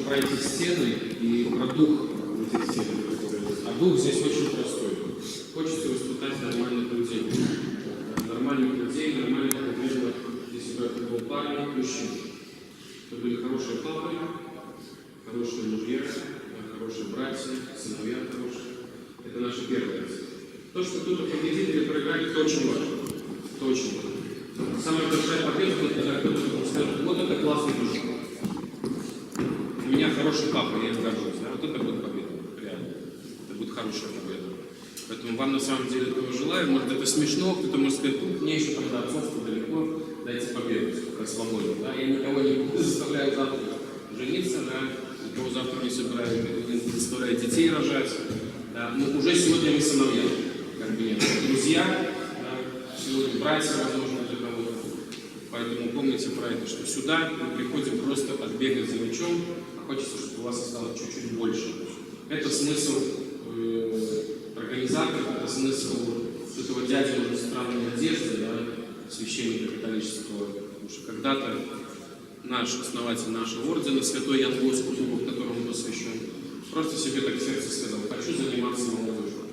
про эти стены и про дух этих стен. А дух здесь очень простой. Хочется воспитать нормальных людей. Нормальных людей, нормальных, например, если бы это был парень, мужчина. Это были хорошие папы, хорошие мужья, хорошие братья, сыновья хорошие. Это наша первая цель. То, что кто-то победит или проиграет, это очень важно. Это очень важно. Самая большая победа, когда кто-то скажет, вот это классный дух. У меня хороший папа, я им горжусь. Да? Вот это будет победа, реально. Это будет хорошая победа. Поэтому вам на самом деле этого желаю. Может, это смешно, кто-то может сказать, мне еще тогда отцовство далеко, дайте победу, как свободу. Да? Я никого не заставляю завтра жениться, да? Никого завтра не заставляю детей рожать. Да? Но уже сегодня мы сыновья, как бы нет. Друзья, да? Сегодня братья, возможно, для кого-то. Поэтому помните про это, что сюда мы приходим просто отбегать за мячом, а хочется, чтобы у вас осталось чуть-чуть больше. Это смысл организаторов, это смысл этого дяди уже странной надежды, да, священника католического. Потому что когда-то наш основатель нашего ордена, святой Ян Боско, которому он посвящен, просто себе так в сердце сказал, хочу заниматься молодежью,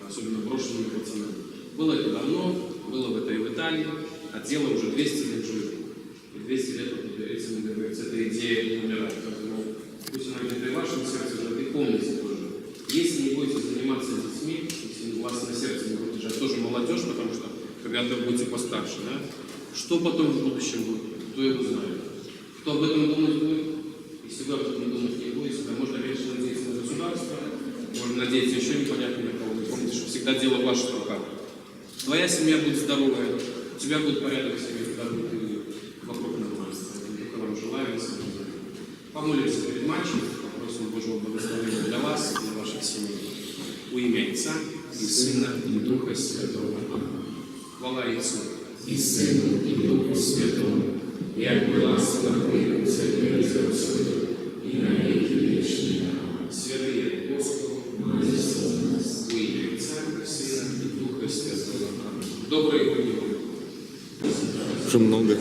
особенно брошенными пацанами. Было это давно, было в это и в Италии, а дело уже 200 лет живет. И 200 лет, этим, как говорится, эта идея не умирает. Поэтому пусть она где-то и в вашем сердце живет, и помните тоже. Если не будете заниматься детьми, если у вас на сердце не будет лежать тоже молодежь, потому что когда-то будете постарше, да? Что потом в будущем будет? Кто его знает? Кто об этом думать будет? Если вы об этом думать не будете, то можно, конечно, надеяться на государство, можно надеяться еще непонятно на кого. Помните, что всегда дело в ваших руках. Твоя семья будет здоровая, у тебя будет порядок в семье, когда будет вокруг нормально. Только вам желаю, на самом деле. Помолимся перед матчем, попросим Божьего благословения для вас и для ваших семей. Во имя Отца и Сына и Духа Святого. Хвала Отцу и Сыну и Духу Святому, як была славы, церкви Господу, и на веки вечные. Святые Господу, молитесь за нас. Во имя Отца и Сына и Духа Святого. Добрый день. Уже много.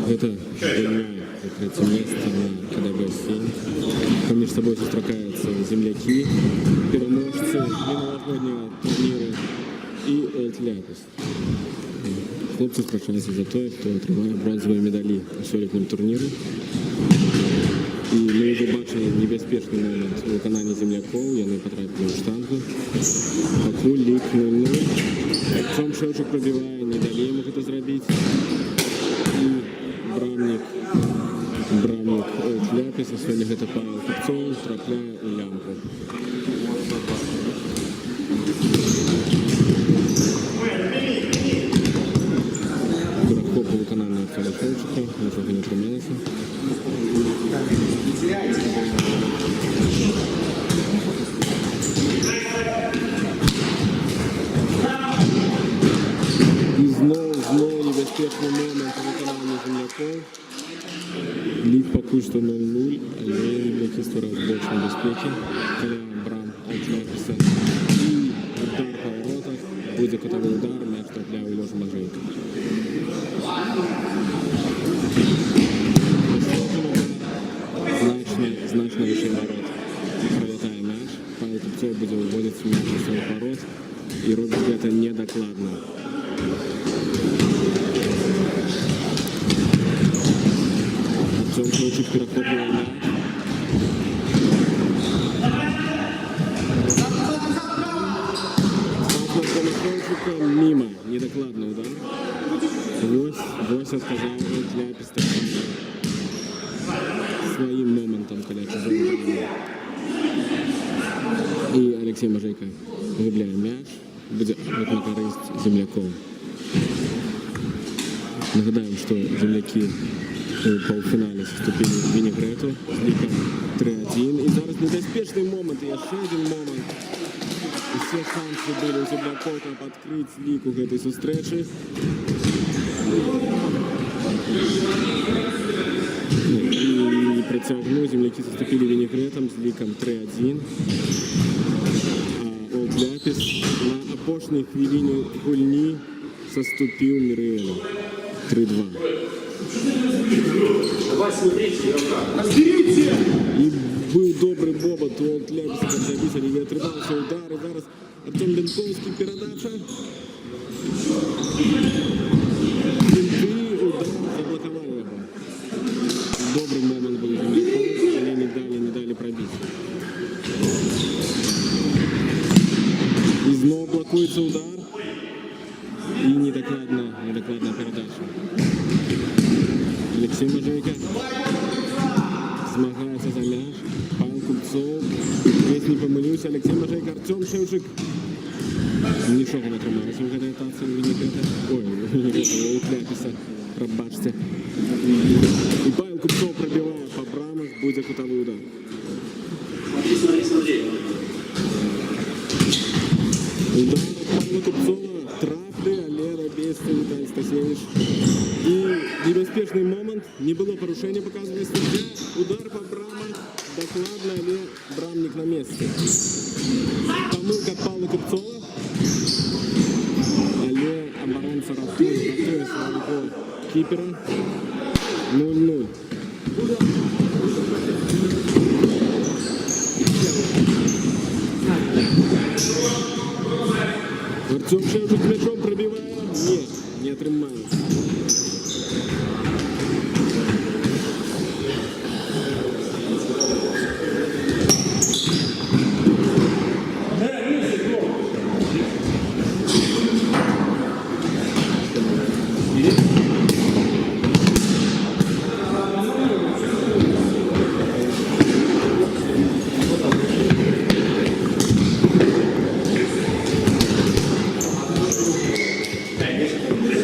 Это больное закрытие места на КДБ-7. Ко мне с собой сустракаются земляки, переможцы минулогоднего турнира и Ольтляпис. Хлопці спрашаються за той, хто отримає бронзові медалі у сьогоднішньому турніру. І ми вже бачили небезпечний момент у виконанні земляків, вони потрапили в штангу. Пакуль, лік 0-0. Сам Шевчик пробиває, не далі йому це зробити. І брамник Ольтляпіса, сьогодні це Павел Купцов, трапляє у лямку. По виконанню Арсена Шевчика, нічого не трималося. І знову небезпечний момент у виконанні земляків. Лік поки що 0-0, але земляки створюють більше небезпеки. Коля брам Ольтляпіса. І удар по воротах. Буде котовий удар, м'яч трапляє у Льошу Можейка. Значно выше ворот. Пролетая мяч, Павел Купцов будет выводить мяч из своих ворот и робит это недокладно. Артем Шевчик перехопливал мяч. Шевчика мимо. Недокладный удар. Вось отказал Ольтляпис своим моментом, когда чужой удар. І Олексій Можейко вибляє м'яч. Буде на користь земляков. Нагадаємо, що земляки у полуфіналі заступили в Вінігрету з ліком 3-1. І зараз небезпечний момент, і ще один момент. Усі шанси були у земляков там відкрити лік у гэтай зустрічі. І притягнув, земляки заступили Вінігретом з ліком 3-1. А Олд Ляпіс на апошній хвилині гульні заступив Міріелу 3-2. І був добрий бобот у Олд Ляпіса, як забіс, але отримався удар. І зараз Артем Ленковський передача. І удар заблокував його. Добрий момент був у земляков, але не дали пробити. І знову блокується удар. І недокладна передача. Олексій Можейко змагається за м'яч. Павел Купцов. Десь не помилився. Олексій Можейко, Артем Шевчик. Нічого не трималося в гэтай атаці Вінігрета. Ой, Вінігрета, Олд Ляпіса. Пробачте. І Павел Купцов пробиває по брамах. Буде кутовий удар. Смотри. Удар Павла Купцова. Трапли, але робейся Віталій Стасевич. І небезпечний момент. Не було порушення, показує суддя. Удар по брамах. Докладно, але брамник на місці. Помилка Павла Купцова. Але оборонця рятує свого кіпера. 0-0. Артем Шевчик мячом пробиває. Ні, не отримається.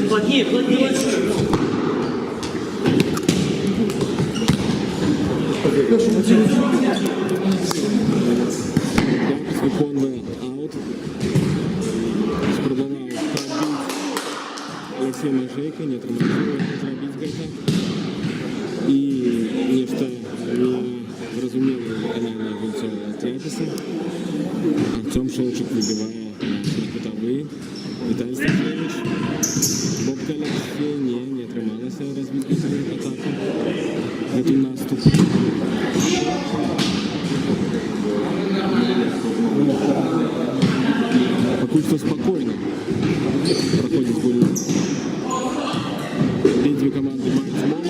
Плотнее. Виконує аут. Спробував пробити Олексій Можейко, не отримав зробити гэта. І нешта незрозуміле виконання гульцова Олд Ляпіса. Артем Шевчик вибиває на кутовий. Віталій Стасевич. Бобка Олексій не отрималася розвідки атаку. Гэтий наступ. Поки що спокійно проходить гульня. Обидві команди мають змогу.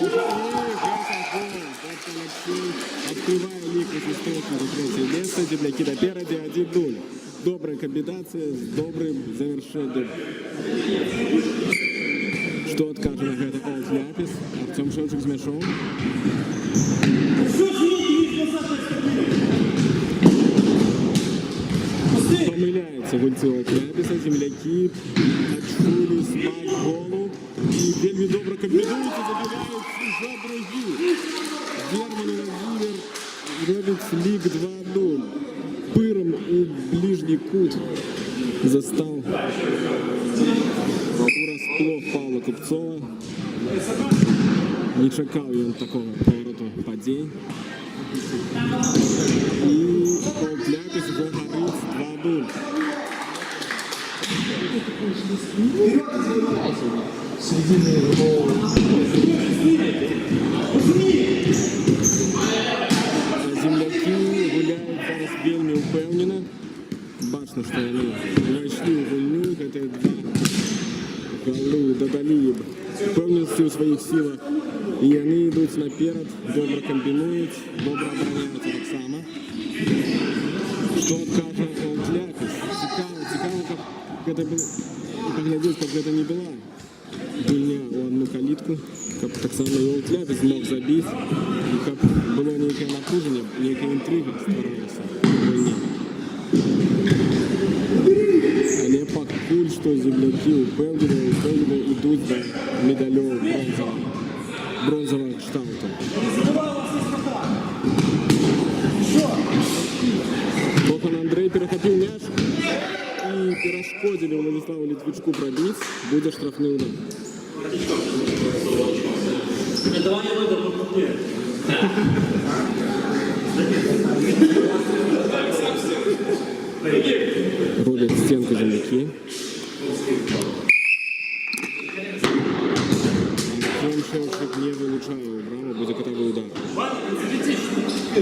Бобка Олексій відкриває лік у зустрічі до третє місце. Земляки допереді 1-0. Добра комбінація з добрим завершенням. Что откажет на гэта Олд Ляпіс. Артем Шевчик з м'ячом. Помиляється гульці Олд Ляпіса. Земляки відчули смак голу. І вельми добре комбінуються, забивають за другі. Герман Владимир робить лік 2-0. Пиром у ближній кут застав урасплох Павла Купцова. Не чекав він такого повороту падінь. І Олд Ляпіс горить 2-0. Земляки гуляють зараз вельми впевнено. Бачно, що вони вийшли у гульню. Це два голи додали впевненості у своїх силах. І вони йдуть наперед, добре комбінують, добре обороняються так само. Що откаже Олд Ляпіс? Цікаво, як це було, поглядеть, як це не була гульня у одну калітку. Как так само і Олд Ляпіс змог забити. І як було некое напруження, некая інтрига створилася в гульні. пакуль што землякі упэўнена ідуць да медалёў бронзавага кшталту. Кохан Андрей перахапіў мяч і перашкодзілі Владиславу Літвічку прабіць, будзе штрафны удар. Давай я выйду покупнее. Робят стенку земляки. Шелшик не вылучая у Брама, будет готовый удар.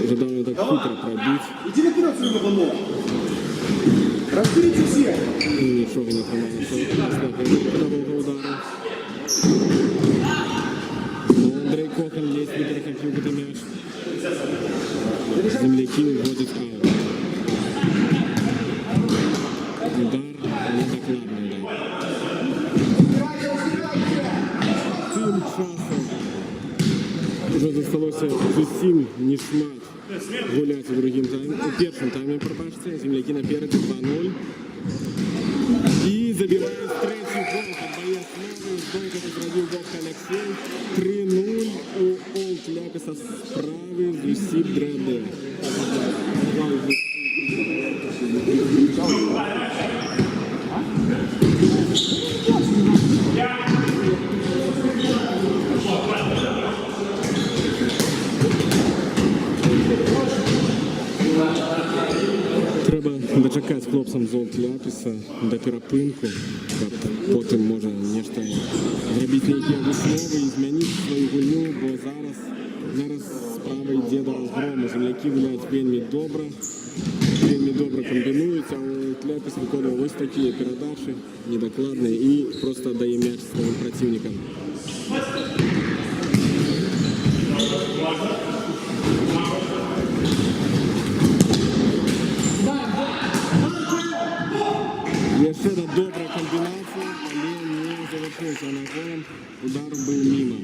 Уже довольно так хитро пробить. Иди наперед своего голову. Разберите все. И ничего не тримается. Готового удара. Но Андрей Кохан есть, не перехопил этот мяч. Земляки уводят аут. Удар, недокладный удар. Тим часом уже засталося зусім не шмат гуляць у другім тайме. У першым тайме, прабачце, землякі наперадзе 2-0. І забіваюць трэці гол. Падбаец новы, здолка зрабіў бок Алексей. 3-0 у Олд Ляпіса справы зусім дрэнныя. Трэба дачакаць хлопцам з Олд Ляпіса да перапынку, каб потым можа нешта зрабіць нейкія высновы і змяніць сваю гульню, бо зараз справа ідзе да разгрому. Землякі гуляюць вельмі добра камбінуюць, а Олд Ляпіс выконвае вось такія перадачы недакладныя і проста аддае мяч сваім праціўнікам. Яшчэ да добрая камбінацыя, але не завяршыўся на голам. Удар быў міма.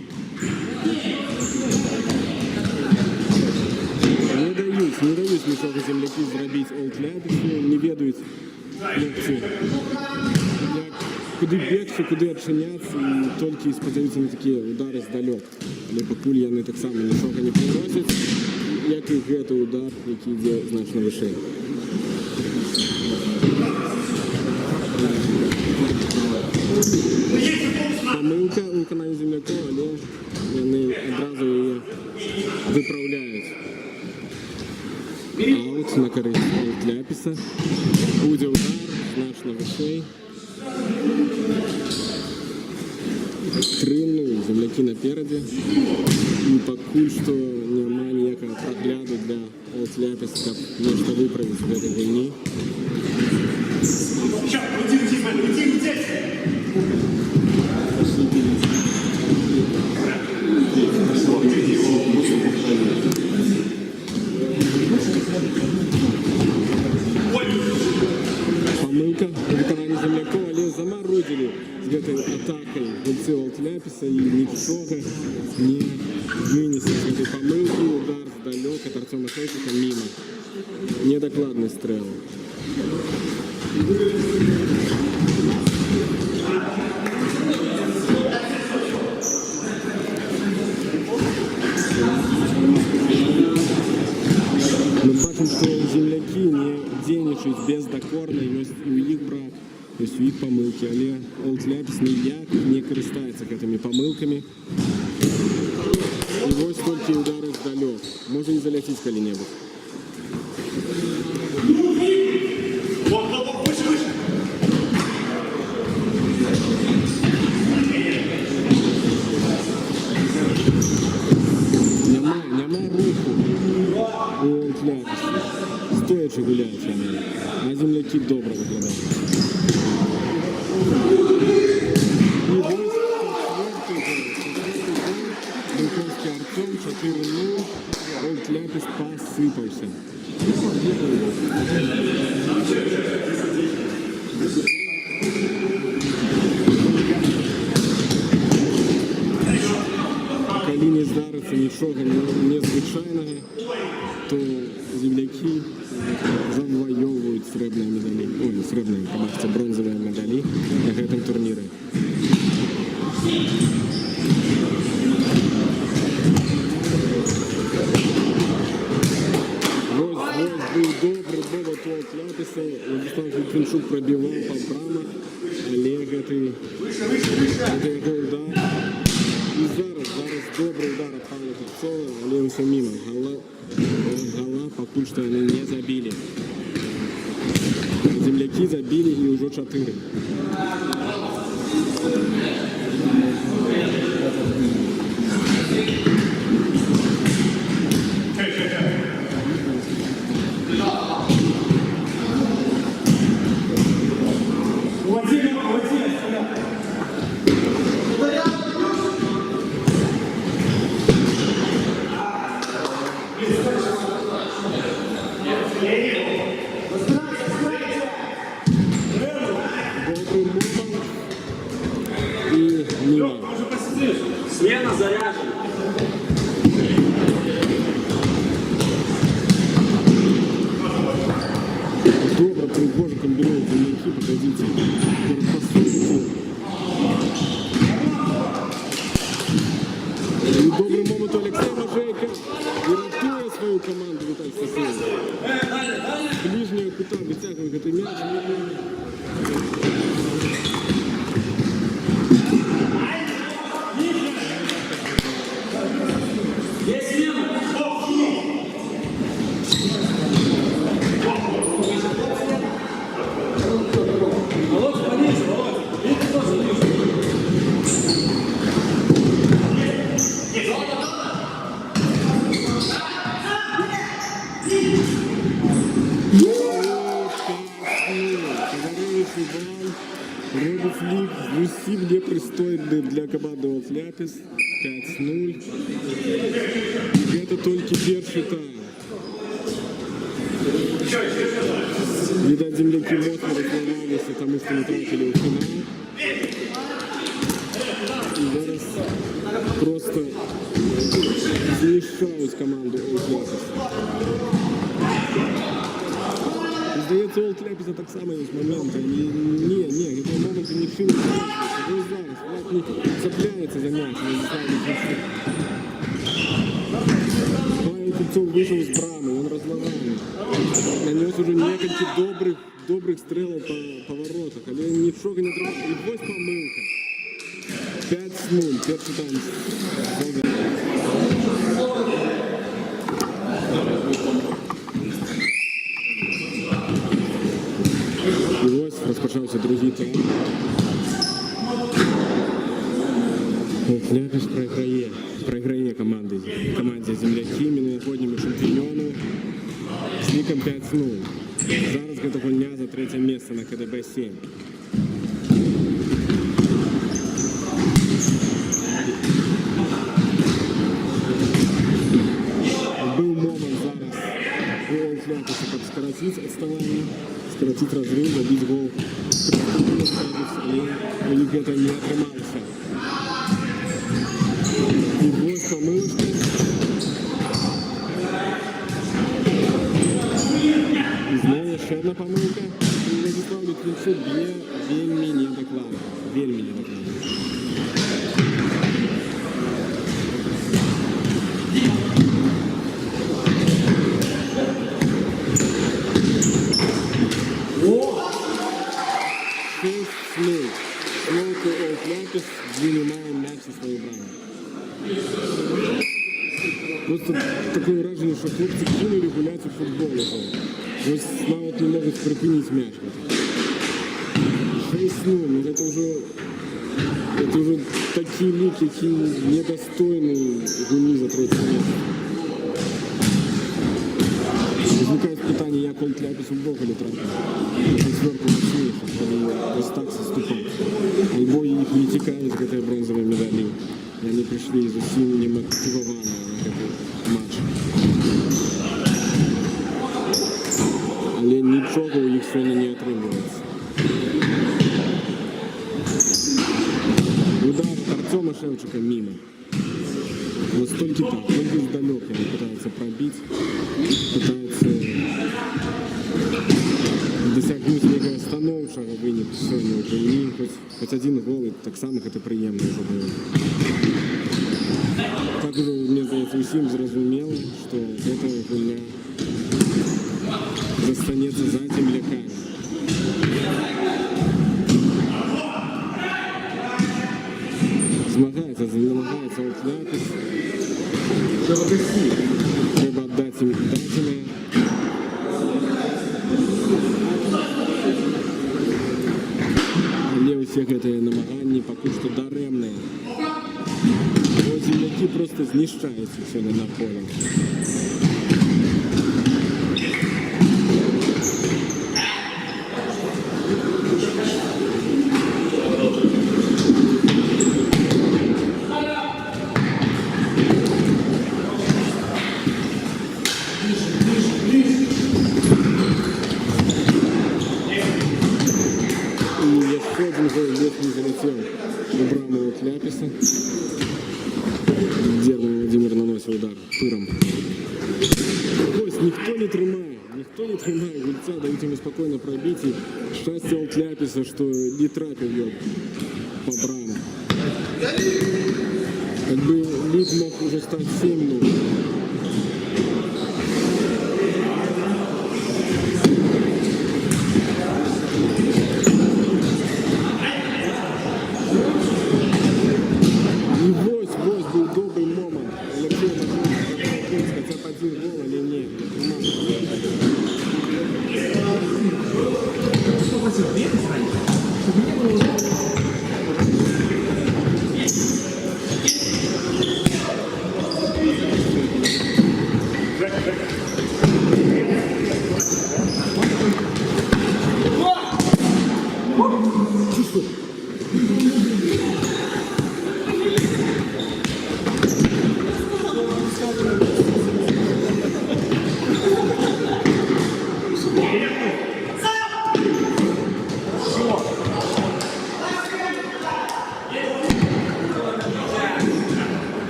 Не даюць нічога землякі зрабіць Олд Ляпісу, не ведаюць, куды бегчы, куды адчыняцца, і толькі спадзяюцца на такія удары здалёк. Але пакуль яны таксама нічога не прыносяць, як і гэты удар, які ідзе значна вышэй. Памылка у выкананні землякоў, але яны адразу яе выпраўляюць. Аут на карысць Олд Ляпіса. Будзе удар значна вышэй. 3-0. Землякі наперадзе. І пакуль што няма ніякага прагляду для Олд Ляпіса, каб нешта выправіць з гэтай гульні. Памылка у выкананні землякоў, але замарудзілі з гэтай атакай гульцы Олд Ляпіса і нічога не вынеслі з гэтай памылкі. Удар здалёк ад Арцёма Шэльчыка міма. Недакладны стрэл. Мы бачым, што землякі не дзейнічаюць бездакорна, ёсць у іх брак, ёсць у іх памылкі, але Олд Ляпіс ніяк не карыстаецца гэтымі памылкамі. І вось толькі удары здалёк. Можа і заляціць калі-небудзь. Няма руху у Олд Ляпіса. Стоячы гуляюць яны, а землякі добра выглядаюць. І вось четвёрты гол. Быковскі Артём 4-0. Олд Ляпіс пасыпаўся. Калі не здарыцца нічога незвычайнага, то землякі заваёвваюць срэбныя медалі, ой, срэбныя, пробачце, бронзавыя медалі на гэтым турніры. Был добрый бобот от Ляписа, Владислав Литвинчук пробивал по брамах, Олег это его удар. И зараз добрый удар от Павла Кравцова, але ўсё мимо. Гола пакуль што яны не забили. Земляки забили и уже 4. И мимо. Смена заряжена. Добро, пригоже комбинирует земляки, погодите. Корпусуете. И добрый момент у Алексея Можейко. И ратуя свою команду Виталий Стасеев. Ближнего кута вытягивает этот мяч. Робот Лиг, Русив непристойный для команды от Ляпис. 5-0. И это только первый тайм. Видать, земляки мощно расслабились, потому что не тратили у финал. И зараз просто знищають команду от Ляпис. Здається, у Ляписа так само є моменти. Ні, цей момент не шили. Ось зараз, Влад не цепляється за м'яч, не заставить нічого. Павел Кравцов вийшов з брами, він розлагає. Нанес уже несколько добрих стрілів по воротах, але нічого не трапив. І ось помилка. 5-0, перший тайм. І ось розпочався другий тайм. Ляпис програє команді земляки, минулогодніми чемпіону з ліком 5-0. Зараз гэта гульня за третє місце на КДБ-7. Был момент зараз у Ляписа, как скоротить отставание, скоротить разрыв, забить гол. У них это не отрымалось. И вот помылочка. И снова еще одна помылка. И Владислав Литвинчук вельми недокладно. Вельми недокладно. Шлоука от Ляпис вынимаем мяч со своей брамы. Просто такое вражение, что хлопцы кинули гулять у футбола. Ось навіть не можуть припинить мяч. 6-0, ну это уже такие лик, які недостойні гульні за третє місце. Возникает питання, як Олд Ляпис у Боголі трапив. Четверку мощніше, коли ось так заступав. Альбо їх відтікають з цієї бронзової медалі. І вони прийшли зовсім не мотивовані на цей матч. Але нічого у їх сьогодні не отримується. Удар от Артема Шевчика мимо. Вот столько так, только издалека они пытаются пробить, пытаются досягнуць нейкага станоўчага выніку сёння ў гульні, хоць адзін гол, і таксама гэта прыемна ўжо было. Так ужо, мне здаецца, усім зразумела, што гэта гульня застанецца за землякамі. Змагаецца, намагаецца Олд-Ляпіс. Трэба аддаць ім дадзенае. Але ўсе гэтыя намаганні пакуль што дарэмныя. Бо землякі проста знішчаюцца сёння на поле. Олд-Ляписа. Дерный Владимир наносит удар пыром. Ось, никто не тримає гульца, дають ему спокойно пробить. И счастье Олд-Ляписа, что не трапил ее по браму. Как бы лид мог уже стать 7-0.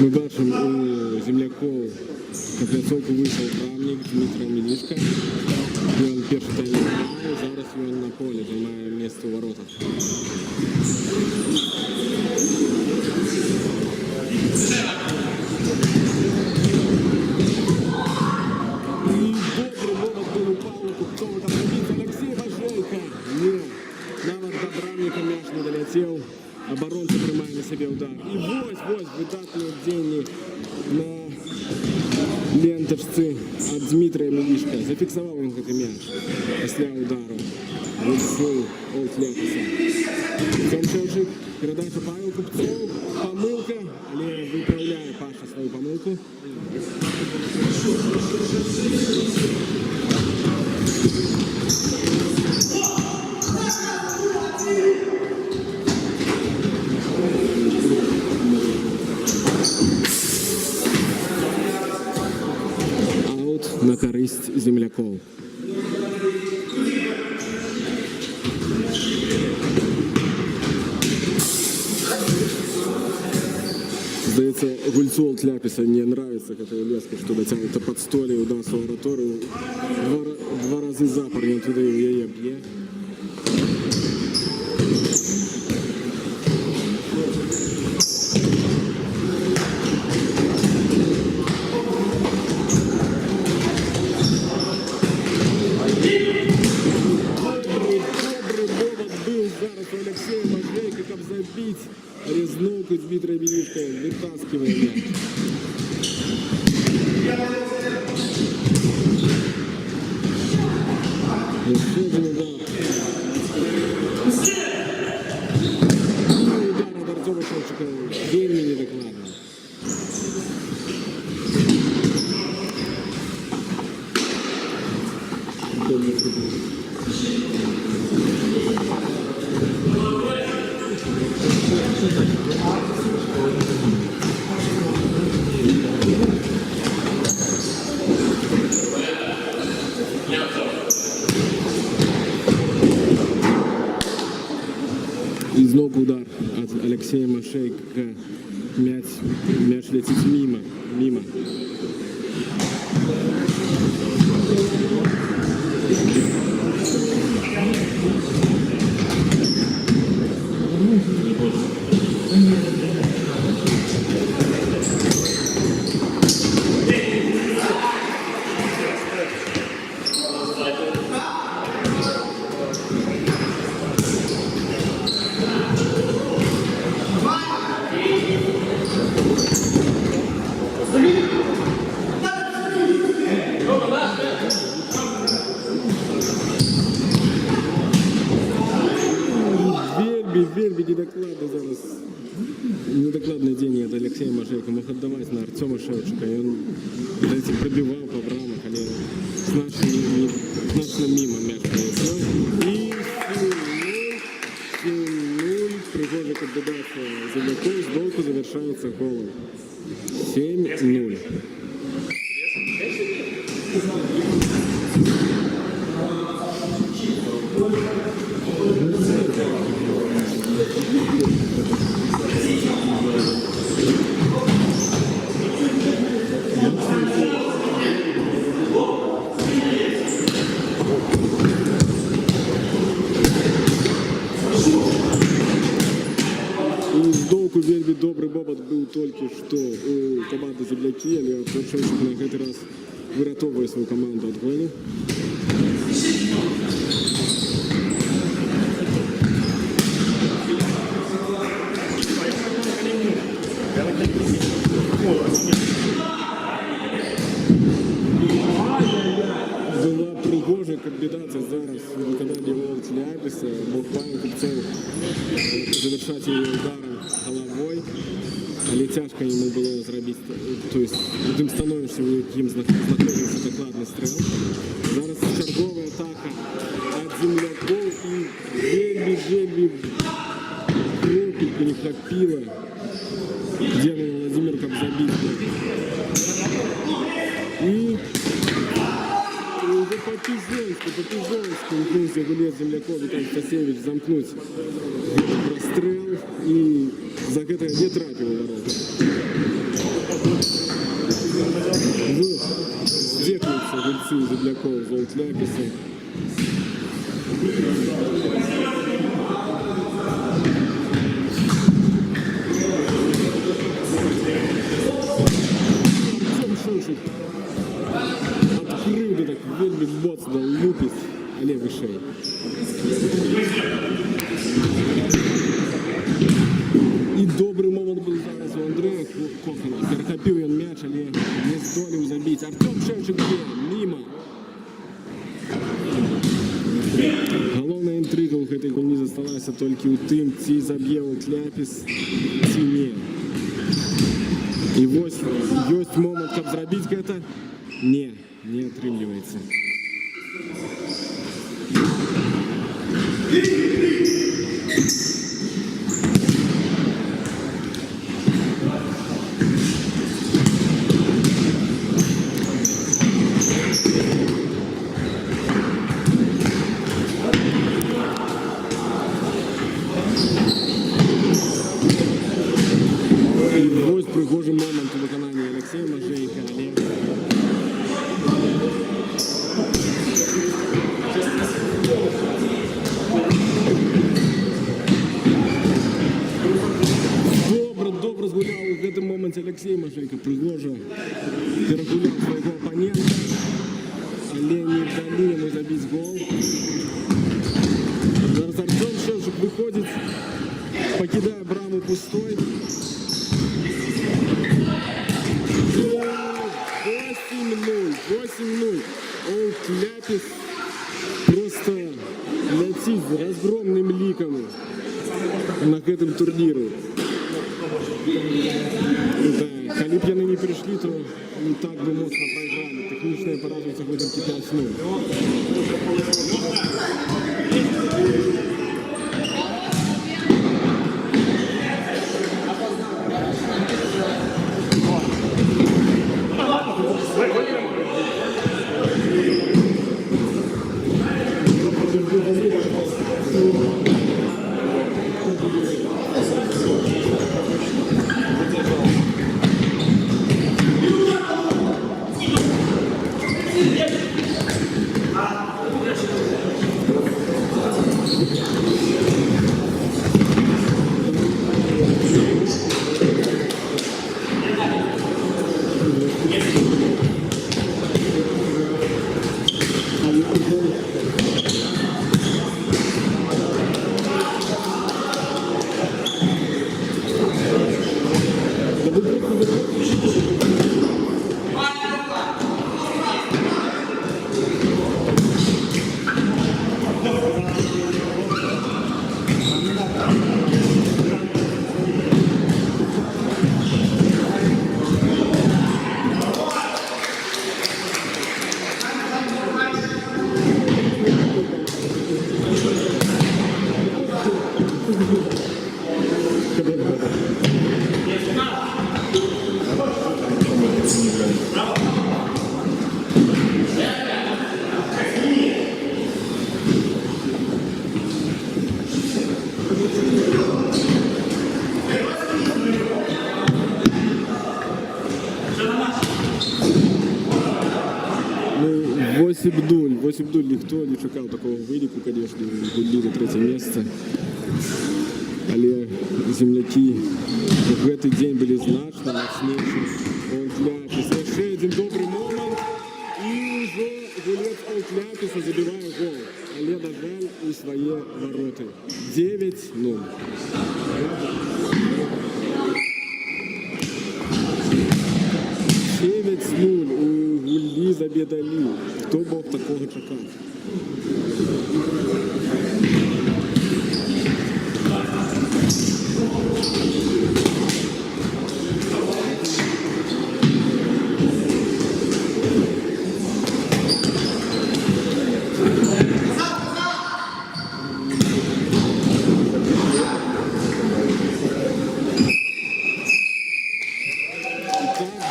Мы бачим у земляков на пляцоўку выйшаў брамнік Дмітрий Мілішка. Ён першы тайм грае, зараз ён на поле займае месца ў воротах. І добрый момант быў у Павла Купцова, там пробіць Алексей Бажейка. Не, нават до брамніка мяч не доляцеў. Оборонцы прымае на себе удар. И вось выдатные дзені на лентачцы от Дмитрия Мілішка. Зафіксаваў ён гэты мяч пасля удару гульцу Олд-Ляпіса. Цёмчаўчык, перадача Павел Купцов. Памылка, але выправляе Паша свою памылку. На карысць землякоў. Здаецца, гульцу Олд-Ляпіса не нравится гэтая леска, што дацягнута пад столе ў нас у араторыю. Два разы запар ён туды ў яе б'е. Алексея Бажейка, каб забіць. Резнук у Дмитрия Мілішка вытаскивает отталкивая мяч. Еще один удар. Ну, удар от Артема Шевчика вельми недокладно. Из ног удар от Алексея Машейко. Мяч летит мимо. Вельми недокладно зараз. Недокладное день от Алексея Машейко. Мог отдавать на Артема Шевчика. И он, знаете, пробивал по брамах, але значно мимо мяч пролетел. И 7-0. Пригожий кандидат Земляков. Сбоку завершается голом. 7-0. Здолку вельми добрый бобот был только что у команды «Земляки», але Артем Шевчик на этот раз выратовывая свою команду от гола. Была пригожая комбинация зараз у виконанні Волт Ляпіса. Мог Павел Купцов завершать ее ударом головой. Але тяжко ему было зробити, то есть тим становишься, яким знаходиться докладний стріл. Зараз чергова атака от Земляков и вельми кропельку не хватило. Где Владимир как забить. И уже по-пижонски уткнулся в лес Земляков, и там Стасевич замкнуть прострел, и за это не трапил ворота. Здекаются гольцы Земляков, Золт Ляписа. Артем Шевчик открыл, да так вельми моцно лупит левый шей. І добрий момент був зараз у Андрея Кохана. Перехопив він м'яч, але не здолів забити. Артем Шевчик б'є, мимо. Головна інтрига у этой гульні засталася тільки у тим, ці заб'є Волт Ляпіс, ці ні. І ось є момент, щоб зробити це. Ні, не отримується. І ось пригожий момент у виконанні Олексія Машейка, але добре згуляв у цьому моменті Олексій Машейко, пригожа перегуляв свого опонента, але не дали йому забити гол. Зараз Артем Шевчик виходить, покидає браму пустой. Ляпис просто ляціць з разгромным лікам на гэтым турніры. Да, калі б яны не прыйшлі, то не так бы моцна прайгралі. Тэхнічныя паразы заходзілкі 5-0. Ну, 8-0, ніхто не чекав такого виніку, звісно, гулі на третє місце. Але земляки в этот день были значно мощнейшие. Олд-Ляпис. Еще один добрый момент. И уже гулец Олд-Ляписа забивает гол. Але, на жаль, у свои ворота. 9-0. У гулі забедали. Хто мог такого чекати?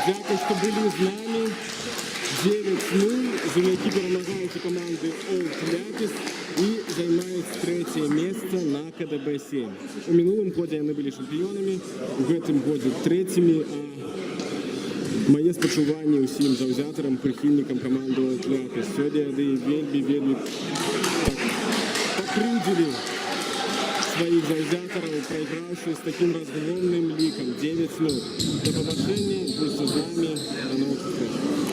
Дякую, що були з нами. 9-0. Земляки перемагають у команди Олд-Ляпис і займають третє місце на КДБ-7. У минулому годі вони були чемпіонами, у цьому годі третіми. А моє спочування усім завзятерам, прихильникам команди Олд-Ляпис. Сьогодні вони вельми покрудили своих завзятеров, проигравших с таким разгромным ликом 9-0. До побачення, будьте з нами, до нових зустрічей.